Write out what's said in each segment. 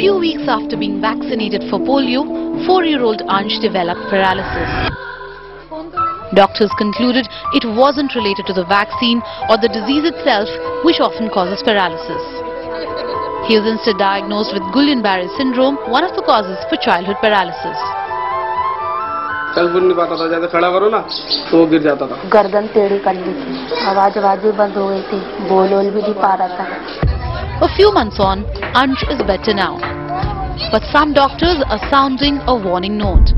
few weeks after being vaccinated for polio, 4-year-old Ansh developed paralysis. Doctors concluded it wasn't related to the vaccine or the disease itself, which often causes paralysis. He was instead diagnosed with Guillain-Barré syndrome, one of the causes for childhood paralysis. गर्दन टेढ़ी कर ली थी, आवाज बंद हो गई थी, बोल भी नहीं पा रहा था. A few months on, Ansh is better now. But some doctors are sounding a warning note.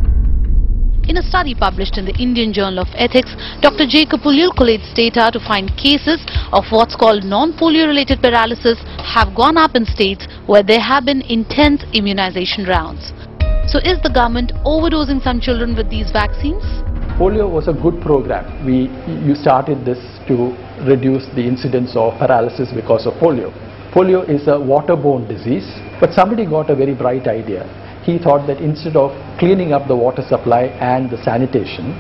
In a study published in the Indian Journal of Ethics, Dr. J. Kapulil collates data to find cases of what's called non-polio related paralysis have gone up in states where there have been intense immunization rounds. So is the government overdosing some children with these vaccines? Polio was a good program. You started this to reduce the incidence of paralysis because of polio. Polio is a waterborne disease, but somebody got a very bright idea. He thought that instead of cleaning up the water supply and the sanitation,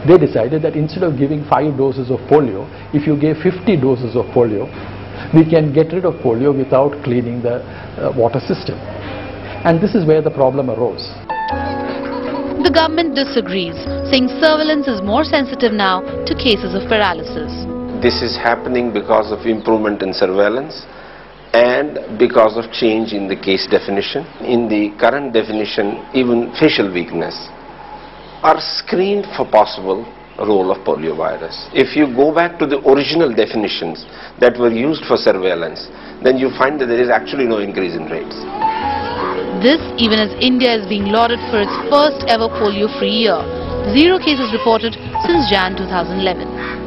they decided that instead of giving 5 doses of polio, if you gave 50 doses of polio, we can get rid of polio without cleaning the water system. And this is where the problem arose. The government disagrees, saying surveillance is more sensitive now to cases of paralysis. This is happening because of improvement in surveillance and because of change in the case definition. In the current definition, even facial weakness are screened for possible role of poliovirus. If you go back to the original definitions that were used for surveillance, then you find that there is actually no increase in rates. This even as India is being lauded for its first ever polio-free year. 0 cases reported since Jan 2011.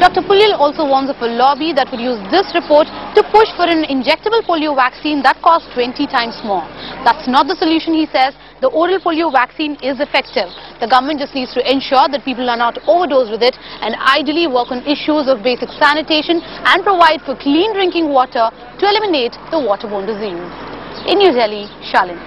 Dr. Pulil also warns of a lobby that would use this report to push for an injectable polio vaccine that costs 20 times more. That's not the solution, he says. The oral polio vaccine is effective. The government just needs to ensure that people are not overdosed with it and ideally work on issues of basic sanitation and provide for clean drinking water to eliminate the waterborne disease. In New Delhi, Shalin.